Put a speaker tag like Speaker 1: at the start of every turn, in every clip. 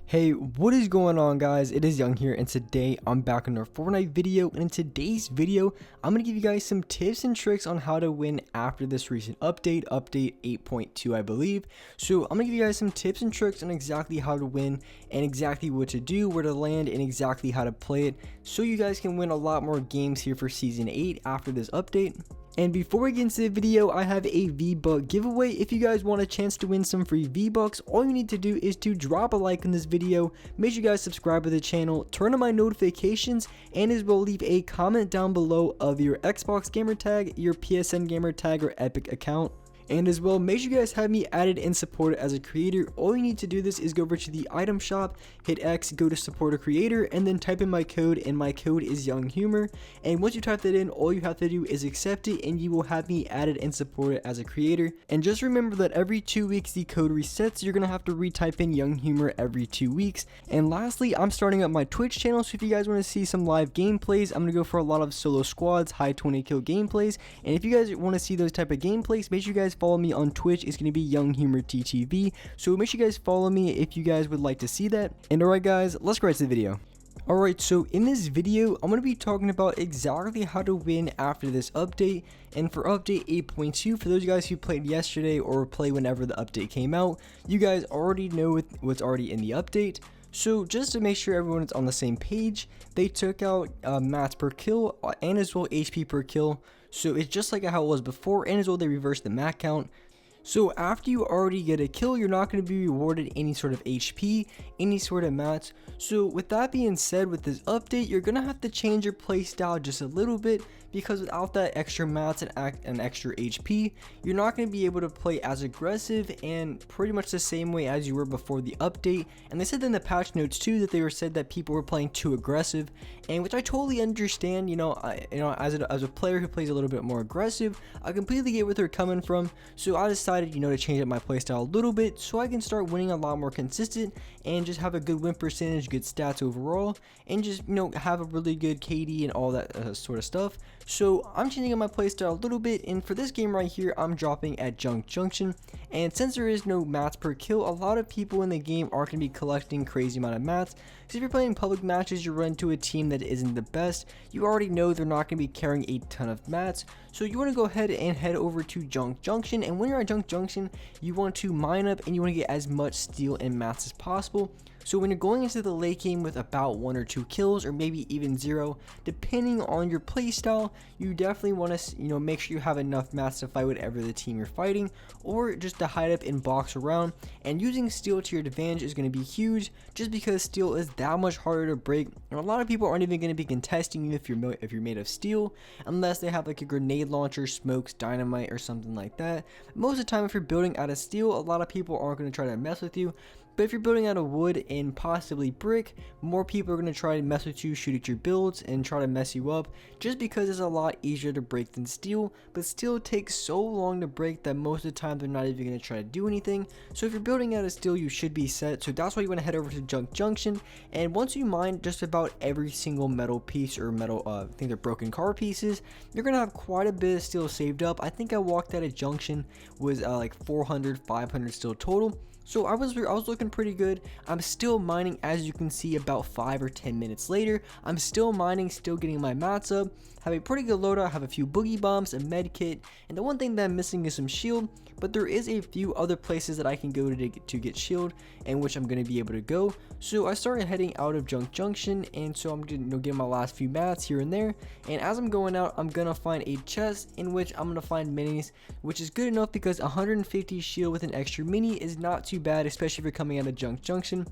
Speaker 1: Hey, what is going on, guys? It is Young here, and today I'm back on our Fortnite video. And in today's video, I'm going to give you guys some tips and tricks on how to win after this recent update 8.2, I believe. So I'm going to give you guys some tips and tricks on exactly how to win and exactly what to do, where to land, and exactly how to play it, so you guys can win a lot more games here for Season 8 after this update. And before we get into the video, I have a V-Buck giveaway. If you guys want a chance to win some free V-Bucks, all you need to do is to drop a like on this video, make sure you guys subscribe to the channel, turn on my notifications, and as well leave a comment down below of your Xbox gamer tag, your PSN gamer tag, or Epic account. And as well, make sure you guys have me added and supported as a creator. All you need to do this is go over to the item shop, hit X, go to support a creator, and then type in my code, and my code is Young Humor. And once you type that in, all you have to do is accept it, and you will have me added and supported as a creator. And just remember that every 2 weeks the code resets. You're gonna have to retype in Young Humor every 2 weeks. And lastly, I'm starting up my Twitch channel, so if you guys want to see some live gameplays, I'm gonna go for a lot of solo squads, high 20 kill gameplays. And if you guys want to see those type of gameplays, make sure you guys follow me on Twitch. It's going to be Young Humor TTV, so make sure you guys follow me if you guys would like to see that. And alright guys, let's get right to the video. Alright, so in this video, I'm going to be talking about exactly how to win after this update. And for update 8.2, for those guys who played yesterday or play whenever the update came out, you guys already know what's already in the update. So just to make sure everyone's on the same page, they took out mats per kill and as well HP per kill. So it's just like how it was before, and as well they reversed the mat count. So after you already get a kill, you're not going to be rewarded any sort of HP, any sort of mats. So with that being said, with this update, you're going to have to change your playstyle just a little bit, because without that extra mats and extra HP, you're not going to be able to play as aggressive and pretty much the same way as you were before the update. And they said in the patch notes too that they said that people were playing too aggressive, and which I totally understand. As a player who plays a little bit more aggressive, I completely get where they're coming from. So I decided, to change up my playstyle a little bit so I can start winning a lot more consistent and just have a good win percentage, good stats overall, and just have a really good KD and all that sort of stuff. So I'm changing up my playstyle a little bit, and for this game right here, I'm dropping at Junk Junction. And since there is no mats per kill, a lot of people in the game are going to be collecting crazy amount of mats. So if you're playing public matches, you run into a team that isn't the best, you already know they're not going to be carrying a ton of mats. So you want to go ahead and head over to Junk Junction, and when you're at Junk Junction, you want to mine up and you want to get as much steel and mats as possible. So when you're going into the late game with about 1 or 2 kills, or maybe even 0, depending on your playstyle, you definitely want to make sure you have enough mats to fight whatever the team you're fighting, or just to hide up and box around. And using steel to your advantage is going to be huge, just because steel is that much harder to break, and a lot of people aren't even going to be contesting you if you're made of steel, unless they have like a grenade launcher, smokes, dynamite, or something like that. Most of the time, if you're building out of steel, a lot of people aren't going to try to mess with you. But if you're building out of wood and possibly brick, more people are going to try to mess with you, shoot at your builds, and try to mess you up, just because it's a lot easier to break than steel. But steel takes so long to break that most of the time they're not even going to try to do anything. So if you're building out of steel, you should be set. So that's why you want to head over to Junk Junction. And once you mine just about every single metal piece or metal, I think they're broken car pieces, you're going to have quite a bit of steel saved up. I think I walked out of Junction was like 400, 500 steel total. So I was looking pretty good. I'm still mining, as you can see, about 5 or 10 minutes later. I'm still mining, still getting my mats up. Have a pretty good loadout, have a few boogie bombs, a med kit, and the one thing that I'm missing is some shield. But there is a few other places that I can go to get shield, and which I'm going to be able to go. So I started heading out of Junk Junction, and so I'm going to get my last few mats here and there. And as I'm going out, I'm going to find a chest in which I'm going to find minis, which is good enough because 150 shield with an extra mini is not too bad, especially if you're coming out of Junk Junction.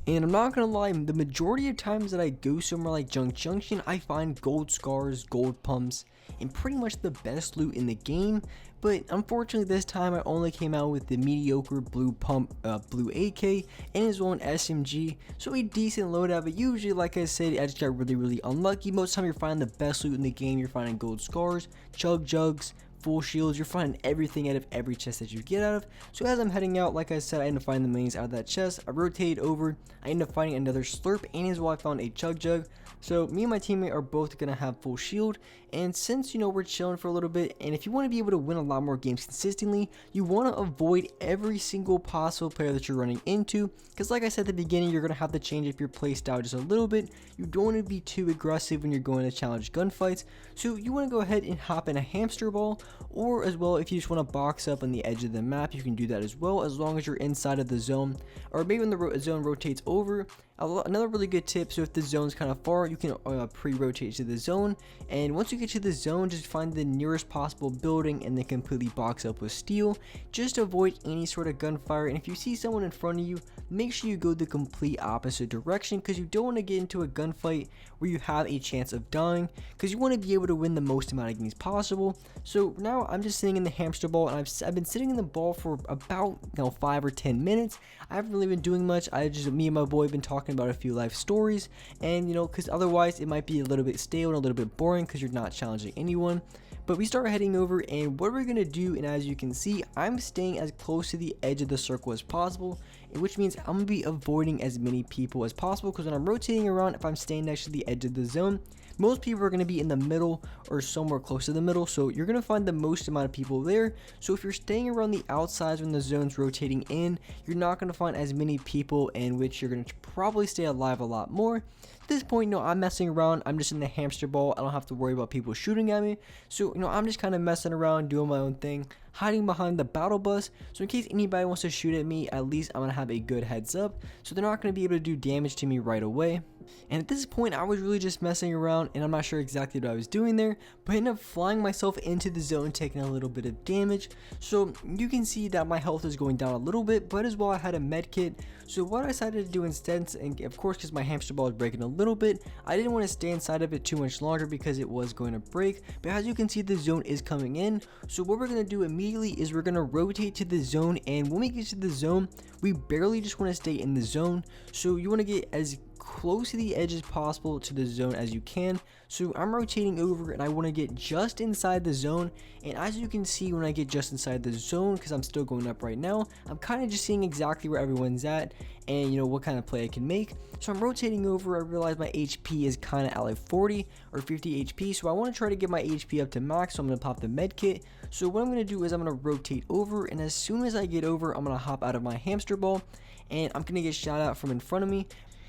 Speaker 1: And I'm not gonna lie, the majority of times that I go somewhere like Junk Junction, I find gold scars, gold pumps, and pretty much the best loot in the game. But unfortunately this time I only came out with the mediocre blue pump, blue AK, and as well an SMG. So a decent loadout, but usually, like I said, I just got really unlucky. Most of the time you're finding the best loot in the game, you're finding gold scars, chug jugs, full shields. You're finding everything out of every chest that you get out of. So as I'm heading out, like I said, I end up finding the minis out of that chest. I rotate over, I end up finding another slurp, and as well I found a chug jug. So me and my teammate are both gonna have full shield, and since we're chilling for a little bit, and if you want to be able to win a lot more games consistently, you want to avoid every single possible player that you're running into, because like I said at the beginning, you're gonna have to change up your play style just a little bit. You don't want to be too aggressive when you're going to challenge gunfights, so you want to go ahead and hop in a hamster ball, or as well if you just want to box up on the edge of the map, you can do that as well, as long as you're inside of the zone, or maybe when the zone rotates over. Another really good tip, so if the zone's kind of far, you can pre-rotate to the zone, and once you get to the zone, just find the nearest possible building and then completely box up with steel, just to avoid any sort of gunfire. And if you see someone in front of you, make sure you go the complete opposite direction, because you don't want to get into a gunfight where you have a chance of dying, because you want to be able to win the most amount of games possible. So now I'm just sitting in the hamster ball, and I've been sitting in the ball for about 5 or 10 minutes. I haven't really been doing much. Me and my boy have been talking about a few life stories, and because otherwise it might be a little bit stale and a little bit boring because you're not challenging anyone. But we start heading over, and what we're gonna do, and as you can see, I'm staying as close to the edge of the circle as possible, which means I'm gonna be avoiding as many people as possible, because when I'm rotating around, if I'm staying next to the edge of the zone, most people are going to be in the middle or somewhere close to the middle, so you're going to find the most amount of people there. So if you're staying around the outsides when the zone's rotating in, you're not going to find as many people, in which you're going to probably stay alive a lot more. At this point, I'm messing around. I'm just in the hamster ball. I don't have to worry about people shooting at me. So, I'm just kind of messing around, doing my own thing, hiding behind the battle bus. So in case anybody wants to shoot at me, at least I'm going to have a good heads up. So they're not going to be able to do damage to me right away. And at this point, I was really just messing around, and I'm not sure exactly what I was doing there, but I ended up flying myself into the zone, taking a little bit of damage. So you can see that my health is going down a little bit, but as well I had a med kit. So what I decided to do instead, and of course because my hamster ball is breaking a little bit, I didn't want to stay inside of it too much longer because it was going to break. But as you can see, the zone is coming in. So what we're going to do immediately is we're going to rotate to the zone, and when we get to the zone, we barely just want to stay in the zone. So you want to get as close to the edge as possible to the zone as you can. So I'm rotating over, and I want to get just inside the zone. And as you can see, when I get just inside the zone, because I'm still going up right now, I'm kind of just seeing exactly where everyone's at, and what kind of play I can make. So I'm rotating over. I realize my HP is kind of at like 40 or 50 HP, so I want to try to get my HP up to max. So I'm going to pop the med kit. So what I'm going to do is I'm going to rotate over, and as soon as I get over, I'm going to hop out of my hamster ball, and I'm going to get shot out from in front of me.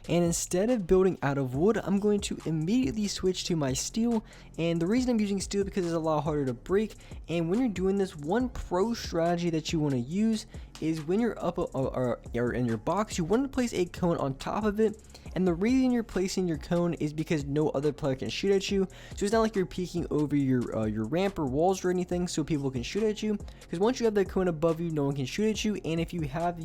Speaker 1: And instead of building out of wood, I'm going to immediately switch to my steel. And the reason I'm using steel because it's a lot harder to break. And when you're doing this, one pro strategy that you want to use is when you're up or in your box, you want to place a cone on top of it. And the reason you're placing your cone is because no other player can shoot at you. So it's not like you're peeking over your ramp or walls or anything so people can shoot at you. Because once you have that cone above you, no one can shoot at you. And if you have,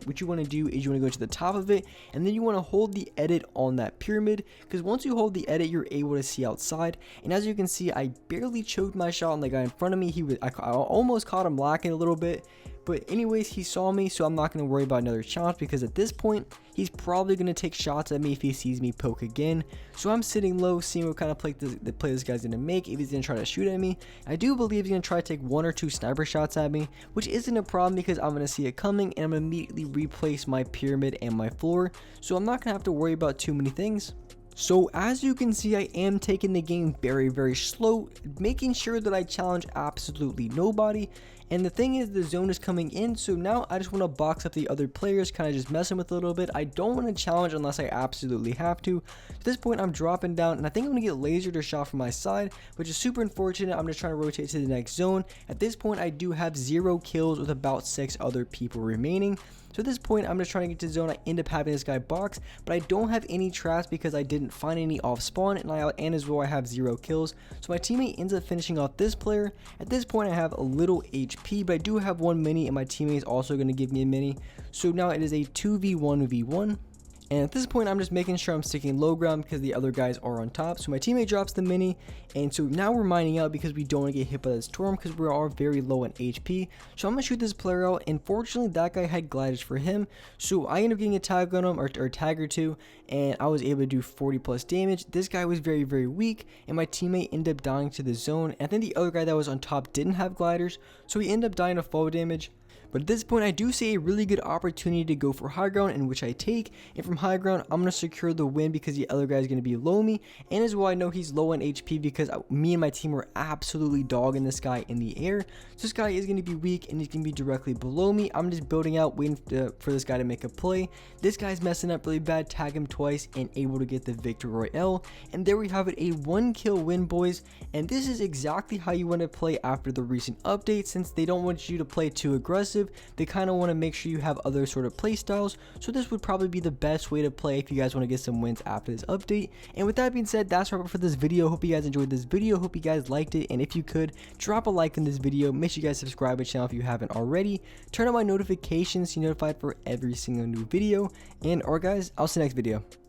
Speaker 1: what you want to do is you want to go to the top of it, and then you want to hold the edit on that pyramid. Because once you hold the edit, you're able to see outside. And as you can see, I barely choked my shot on the guy in front of me. I almost caught him lacking a little bit. But anyways, he saw me, so I'm not going to worry about another challenge, because at this point, he's probably going to take shots at me if he sees me poke again. So I'm sitting low, seeing what kind of play this guy's going to make, if he's going to try to shoot at me. I do believe he's going to try to take 1 or 2 sniper shots at me, which isn't a problem because I'm going to see it coming, and I'm going to immediately replace my pyramid and my floor. So I'm not going to have to worry about too many things. So as you can see, I am taking the game very, very slow, making sure that I challenge absolutely nobody. And the thing is, the zone is coming in, so now I just want to box up the other players, kind of just messing with it a little bit. I don't want to challenge unless I absolutely have to. At this point, I'm dropping down, and I think I'm going to get lasered or shot from my side, which is super unfortunate. I'm just trying to rotate to the next zone. At this point, I do have 0 kills with about 6 other people remaining. So at this point, I'm just trying to get to the zone. I end up having this guy box, but I don't have any traps because I didn't find any off spawn, and as well I have 0 kills. So my teammate ends up finishing off this player. At this point, I have a little HP, but I do have 1 mini, and my teammate is also going to give me a mini. So now it is a 2v1v1. And at this point, I'm just making sure I'm sticking low ground because the other guys are on top. So my teammate drops the mini, and so now we're mining out because we don't want to get hit by the storm because we are very low on HP. So I'm gonna shoot this player out, and fortunately that guy had gliders for him. So I ended up getting a tag on him, or tag or two, and I was able to do 40 plus damage. This guy was very, very weak, and my teammate ended up dying to the zone. And I think the other guy that was on top didn't have gliders, so he ended up dying to fall damage. But at this point, I do see a really good opportunity to go for high ground, in which I take. And from high ground, I'm going to secure the win because the other guy is going to be low me. And as well, I know he's low on HP because me and my team were absolutely dogging this guy in the air. So this guy is going to be weak and he's going to be directly below me. I'm just building out, waiting for this guy to make a play. This guy's messing up really bad, tag him twice, and able to get the Victory Royale. And there we have it, a 1 kill win, boys. And this is exactly how you want to play after the recent update, since they don't want you to play too aggressive. They kind of want to make sure you have other sort of play styles, so this would probably be the best way to play if you guys want to get some wins after this update. And with that being said, that's wrap up for this video. Hope you guys enjoyed this video, hope you guys liked it, and if you could, drop a like in this video. Make sure you guys subscribe to the channel if you haven't already, turn on my notifications to be notified for every single new video, and alright guys, I'll see you next video.